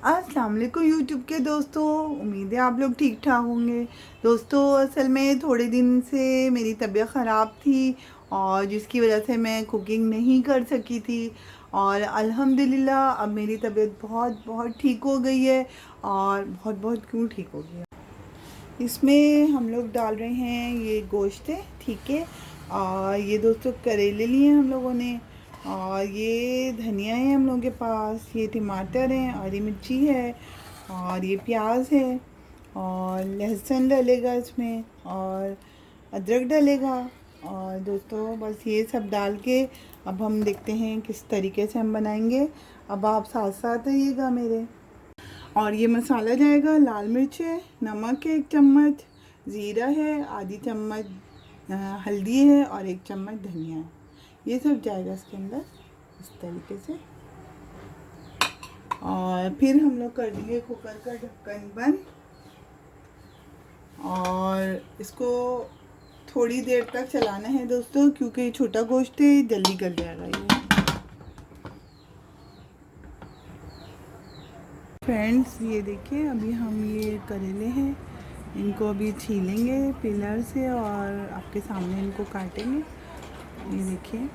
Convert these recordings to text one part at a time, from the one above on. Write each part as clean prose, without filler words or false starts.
अस्सलाम वालेकुम यूट्यूब के दोस्तों, उम्मीद है आप लोग ठीक ठाक होंगे। दोस्तों असल में थोड़े दिन से मेरी तबीयत ख़राब थी और जिसकी वजह से मैं कुकिंग नहीं कर सकी थी। और अल्हम्दुलिल्लाह अब मेरी तबीयत बहुत बहुत ठीक हो गई है। और बहुत बहुत क्यों ठीक हो गई है। इसमें हम लोग डाल रहे हैं ये गोश्त है, ठीक है। और ये दोस्तों करेले लिए हम लोगों ने, और ये धनिया है हम लोगों के पास, ये टमाटर हैं, हरी मिर्ची है, और ये प्याज है, और लहसुन डलेगा इसमें, और अदरक डलेगा। और दोस्तों बस ये सब डाल के अब हम देखते हैं किस तरीके से हम बनाएंगे। अब आप साथ साथ रहिएगा मेरे। और ये मसाला जाएगा, लाल मिर्च है, नमक है 1 चम्मच, ज़ीरा है आधी चम्मच, हल्दी है और 1 चम्मच धनिया है। ये सब जाएगा इसके अंदर इस तरीके से। और फिर हम लोग कर देंगे कुकर का ढक्कन बंद और इसको थोड़ी देर तक चलाना है दोस्तों, क्योंकि छोटा गोश्त है, जल्दी गल जाएगा ये। फ्रेंड्स ये देखिए, अभी हम ये करेले हैं, इनको अभी छीलेंगे पिलर से और आपके सामने इनको काटेंगे। ये देखिए,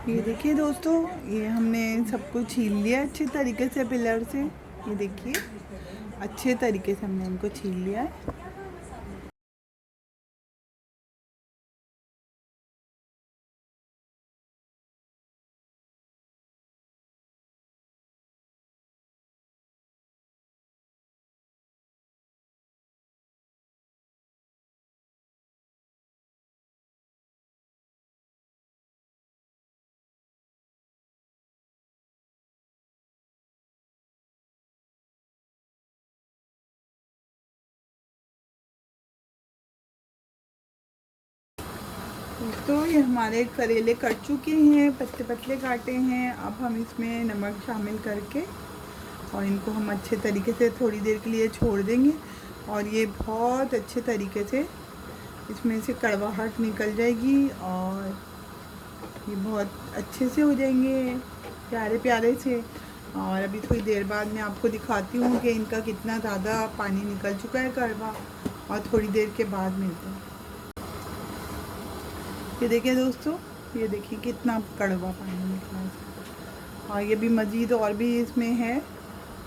ये देखिए दोस्तों, ये हमने सब कुछ छील लिया अच्छे तरीके से पिलर से। ये देखिए, अच्छे तरीके से हमने इनको छील लिया है। तो ये हमारे करेले कट चुके हैं, पतले पतले काटे हैं। अब हम इसमें नमक शामिल करके और इनको हम अच्छे तरीके से थोड़ी देर के लिए छोड़ देंगे। और ये बहुत अच्छे तरीके से इसमें से कड़वाहट निकल जाएगी और ये बहुत अच्छे से हो जाएंगे, प्यारे प्यारे से। और अभी थोड़ी देर बाद मैं आपको दिखाती हूँ कि इनका कितना ज़्यादा पानी निकल चुका है कड़वा, और थोड़ी देर के बाद मिलते हैं। ये देखिए दोस्तों, ये देखिए कितना कड़वा पानी निकला है। और ये भी मज़ीद और भी इसमें है।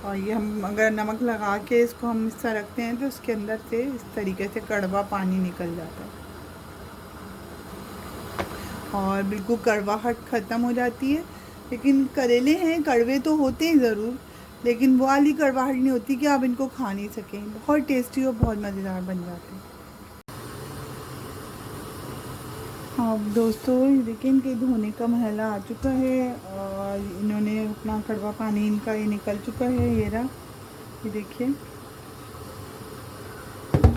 और ये हम अगर नमक लगा के इसको हम इस तरह रखते हैं तो इसके अंदर से इस तरीके से कड़वा पानी निकल जाता है और बिल्कुल कड़वाहट ख़त्म हो जाती है। लेकिन करेले हैं, कड़वे तो होते हैं ज़रूर, लेकिन वो वाली कड़वाहट नहीं होती कि आप इनको खा नहीं सकें। बहुत टेस्टी और बहुत मज़ेदार बन जाते हैं। अब दोस्तों ये देखिए, इनके धोने का महला आ चुका है और इन्होंने अपना कड़वा पानी इनका ये निकल चुका है, ये रहा, ये देखिए।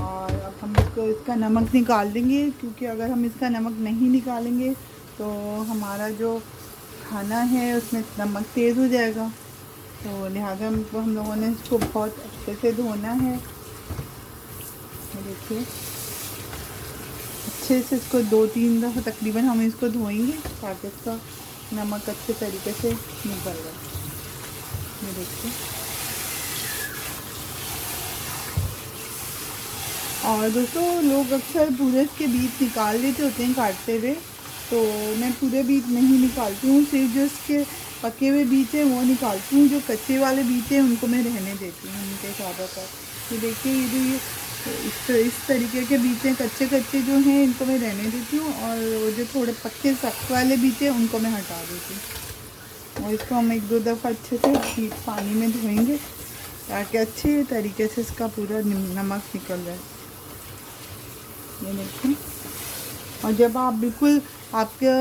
और अब हम इसका नमक निकाल देंगे, क्योंकि अगर हम इसका नमक नहीं निकालेंगे तो हमारा जो खाना है उसमें नमक तेज़ हो जाएगा। तो लिहाजा हम लोगों ने इसको बहुत अच्छे से धोना है। देखिए अच्छे से इसको 2-3 दफ़ा तकरीबन हम इसको धोएंगे ताकि इसका नमक अच्छे तरीके से निकल जाए। ये देखिए। और दोस्तों लोग अक्सर पूरे इसके बीज निकाल लेते होते हैं काटते हुए, तो मैं पूरे बीज नहीं निकालती हूँ, सिर्फ जो इसके पके हुए बीज हैं वो निकालती हूँ। जो कच्चे वाले बीज हैं उनको मैं रहने देती हूँ उनके ज़्यादातर। ये देखिए, ये जो इस तरीके के बीज हैं, कच्चे कच्चे जो हैं इनको मैं रहने देती हूँ, और वो जो थोड़े पक्के सख्त वाले बीज हैं उनको मैं हटा देती हूँ। और इसको हम 1-2 दफ़ा अच्छे से पानी में धोएंगे ताकि अच्छे तरीके से इसका पूरा नमक निकल जाए। ये देखिए। और जब आप बिल्कुल आपके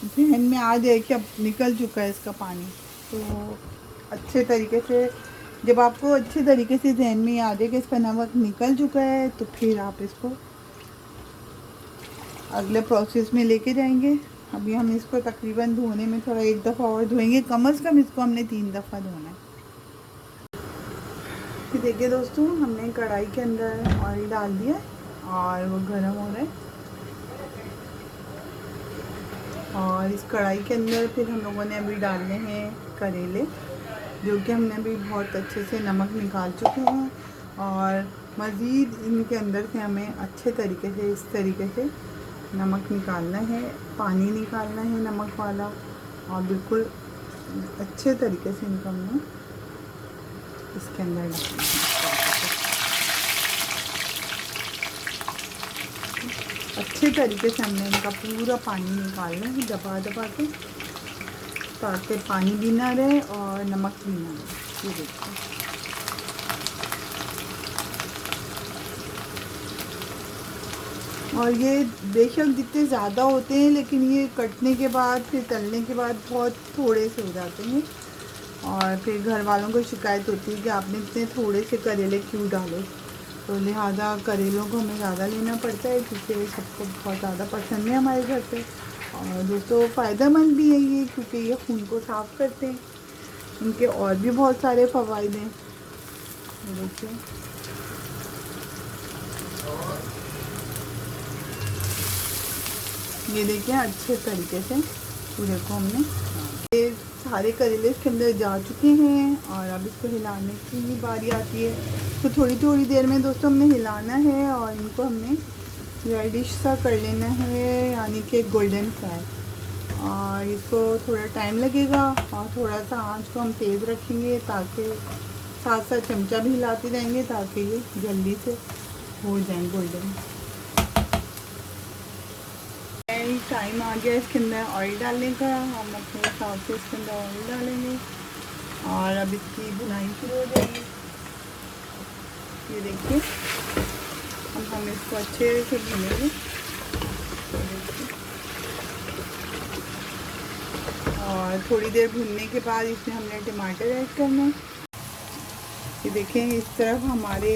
जहन में आ जाए कि अब निकल चुका है इसका पानी, तो अच्छे तरीके से, जब आपको अच्छे तरीके से जहन में आ जाए कि इसका नमक निकल चुका है, तो फिर आप इसको अगले प्रोसेस में लेके जाएंगे। अभी हम इसको तकरीबन धोने में थोड़ा 1 दफ़ा और धोएंगे, कम से कम इसको हमने 3 दफ़ा धोना है। फिर देखिए दोस्तों, हमने कढ़ाई के अंदर ऑयल डाल दिया और वो गर्म हो रहा है। और इस कढ़ाई के अंदर फिर हम लोगों ने अभी डालने हैं करेले, जो कि हमने अभी बहुत अच्छे से नमक निकाल चुके हैं। और मज़ीद इनके अंदर से हमें अच्छे तरीके से इस तरीके से नमक निकालना है, पानी निकालना है नमक वाला, और बिल्कुल अच्छे तरीके से इनको हमने इसके अंदर डालना है। अच्छे तरीके से हमने इनका पूरा पानी निकालना है दबा दबा के, ताकि पानी भी ना रहे और नमक भी ना रहे। ये देखिए। और ये बेशक जितने ज़्यादा होते हैं, लेकिन ये कटने के बाद फिर तलने के बाद बहुत थोड़े से हो जाते हैं, और फिर घर वालों को शिकायत होती है कि आपने इतने थोड़े से करेले क्यों डाले। तो लिहाजा करेलों को हमें ज़्यादा लेना पड़ता है, क्योंकि सबको बहुत ज़्यादा पसंद है हमारे घर पे। और दोस्तों फ़ायदेमंद भी है ये, क्योंकि ये खून को साफ़ करते हैं। इनके और भी बहुत सारे फ़वाइद हैं। देखिए, ये देखिए अच्छे तरीके से पूरे को हमने, ये सारे करेले इसके अंदर जा चुके हैं। और अब इसको हिलाने की भी बारी आती है, तो थोड़ी थोड़ी देर में दोस्तों हमने हिलाना है और इनको हमने रेडिश सा कर लेना है, यानी कि गोल्डन फ्राई। और इसको थोड़ा टाइम लगेगा, और थोड़ा सा आंच को हम तेज़ रखेंगे, ताकि साथ साथ चमचा भी हिलाते रहेंगे ताकि ये जल्दी से हो जाए गोल्डन। टाइम आ गया इसके अंदर ऑयल डालने का, हम अपने हिसाब से इसके अंदर ऑयल डालेंगे और अब इसकी बुनाई शुरू हो जाएगी। ये देखिए, अब हम इसको अच्छे से भूनेंगे। और थोड़ी देर भूनने के बाद इसमें हमने टमाटर ऐड करना है। ये देखें, इस तरफ हमारे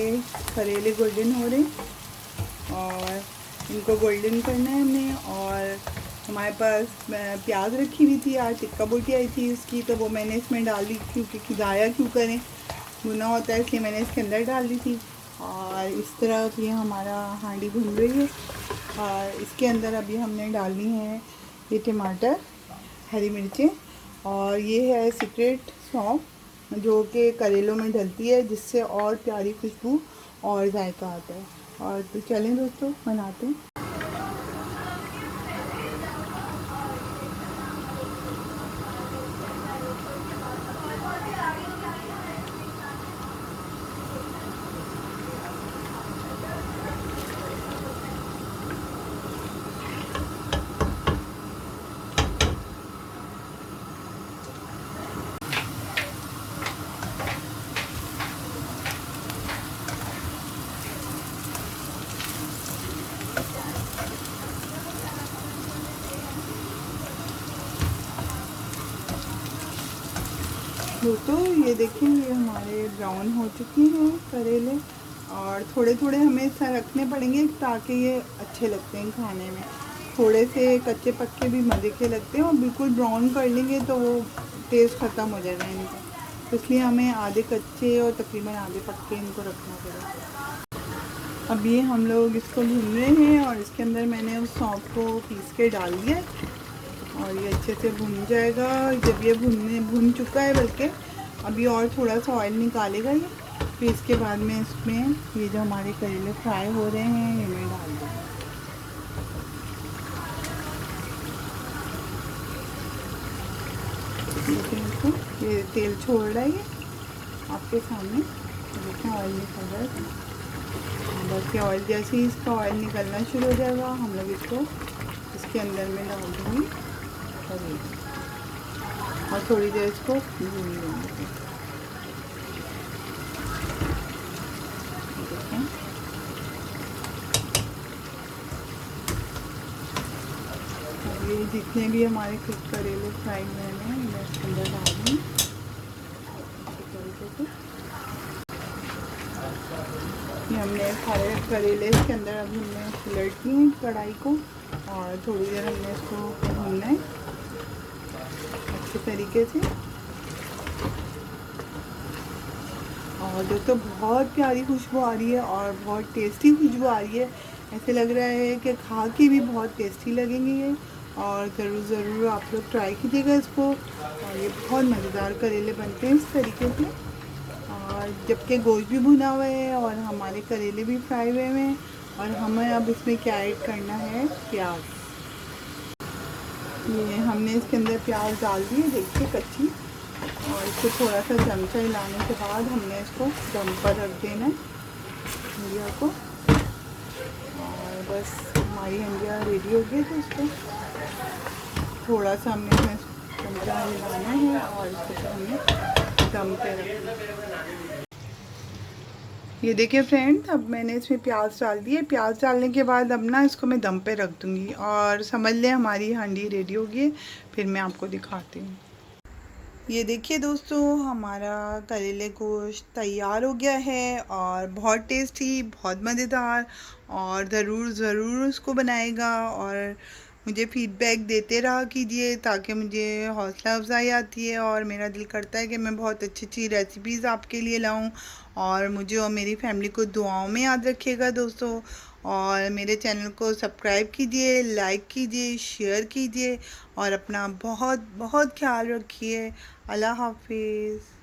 करेले गोल्डन हो रहे हैं और इनको गोल्डन करना है हमने। और हमारे पास प्याज रखी हुई थी, आज टिक्का बोटी आई थी इसकी, तो वो मैंने इसमें डाल दी, क्योंकि ज़ाया क्यों करें, भुना होता है, इसलिए मैंने इसके अंदर डाल दी थी। और इस तरह ये हमारा हांडी भुन रही है। और इसके अंदर अभी हमने डालनी है ये टमाटर, हरी मिर्चें, और ये है सीक्रेट सौंफ, जो कि करेलों में डलती है, जिससे और प्यारी खुशबू और जायका आता है। और तो चलें दोस्तों, बनाते हैं। दोस्तों ये देखिए, ये हमारे ब्राउन हो चुके हैं करेले, और थोड़े थोड़े हमें ऐसा रखने पड़ेंगे ताकि ये अच्छे लगते हैं खाने में। थोड़े से कच्चे पक्के भी मज़े के लगते हैं, और बिल्कुल ब्राउन कर लेंगे तो वो टेस्ट ख़त्म हो जाएगा इनका। तो इसलिए हमें आधे कच्चे और तकरीबन आधे पक्के इनको रखना पड़ेगा। अब ये हम लोग इसको भून रहे हैं, और इसके अंदर मैंने उस सौंफ को पीस के डाल दिया, और ये अच्छे से भुन जाएगा। जब ये भुन चुका है, बल्कि अभी और थोड़ा सा ऑयल निकालेगा ये, फिर इसके बाद में इसमें ये जो हमारे करेले फ्राई हो रहे हैं ये मैं डाल दूँगी। देखिए ये तेल छोड़ रहा है, ये आपके सामने देखें ऑयल निकल रहा है। बस ये ऑयल जैसे ही इसका ऑयल निकलना शुरू हो जाएगा, हम लोग इसको इसके अंदर में डाल दूँगी और थोड़ी देर इसको भून लेंगे। ये जितने भी हमारे करेले फ्राई हुए हैं मैं इसके अंदर डाल दूँ अच्छी तरीके से। ये हमने सारे करेले इसके अंदर अभी हमने पलट दिए कढ़ाई को, और थोड़ी देर हमने इसको भूनना है अच्छे तरीके से। और दोस्तों बहुत प्यारी खुशबू आ रही है और बहुत टेस्टी खुशबू आ रही है। ऐसे लग रहा है कि खा के भी बहुत टेस्टी लगेंगे ये, और ज़रूर आप लोग ट्राई कीजिएगा इसको। और ये बहुत मज़ेदार करेले बनते हैं इस तरीके से। और जबकि गोश्त भी भुना हुआ है और हमारे करेले भी फ्राई हुए हैं, और हमें अब इसमें क्या ऐड करना है, प्याज। ये हमने इसके अंदर प्याज डाल दिए, देखिए कच्ची, और इसको थोड़ा सा चमचा हिलाने के बाद हमने इसको दम पर रख देना है हंडिया को। और बस हमारी हंडिया रेडी हो गई। तो इसको थोड़ा सा हमने इसमें चमचा हिलाना है और इसको हमें दम पे रखना है। ये देखिए फ्रेंड्स, अब मैंने इसमें प्याज डाल दिए। प्याज डालने के बाद अब ना इसको मैं दम पे रख दूँगी, और समझ लें हमारी हांडी रेडी हो गई है। फिर मैं आपको दिखाती हूँ। ये देखिए दोस्तों, हमारा करेले गोश्त तैयार हो गया है, और बहुत टेस्टी, बहुत मज़ेदार। और ज़रूर उसको बनाएगा, और मुझे फ़ीडबैक देते रहा कीजिए, ताकि मुझे हौसला अफजाई आती है, और मेरा दिल करता है कि मैं बहुत अच्छी रेसिपीज़ आपके लिए लाऊं। और मुझे और मेरी फैमिली को दुआओं में याद रखिएगा दोस्तों। और मेरे चैनल को सब्सक्राइब कीजिए, लाइक कीजिए, शेयर कीजिए, और अपना बहुत बहुत ख्याल रखिए। अल्लाह हाफिज़।